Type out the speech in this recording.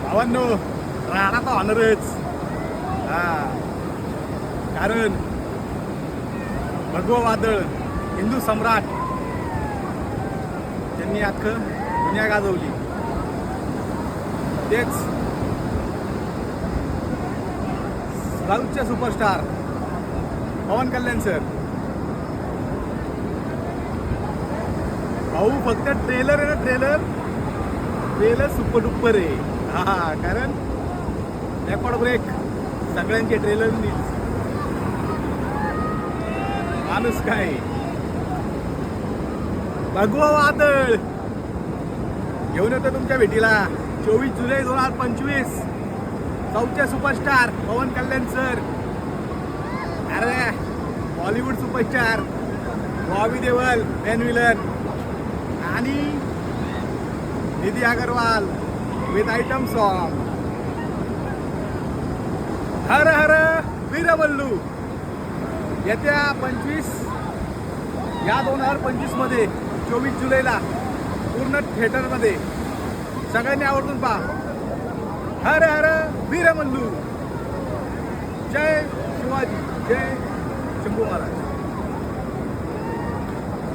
भावांनो, राणा तर ऑनरच. हा, कारण भगवा वादळ हिंदू सम्राट त्यांनी अख्खं दुनिया गाजवली. तेच साऊथचे सुपरस्टार पवन कल्याण सर. भाऊ फक्त ट्रेलर आहे ना, ट्रेलर सुपर डुपर आहे. हा, कारण रेकॉर्ड ब्रेक सगळ्यांचे ट्रेलर माणूस काय भगवा वादळ घेऊन येतो तुमच्या भेटीला 24 जुलै 2025. साऊथचे सुपरस्टार पवन कल्याण सर. अरे Bollywood superstar Bobby Deol main villain आणि निधी अग्रवाल विथ आयटम सॉन्ग हर हर वीरमल्लू. येत्या 2025 मध्ये 24 जुलैला पूर्ण थिएटरमध्ये सगळ्यांनी आवर्जून पहा. हर हर वीरमल्लू. जय शिवाजी, जय शंभू महाराज.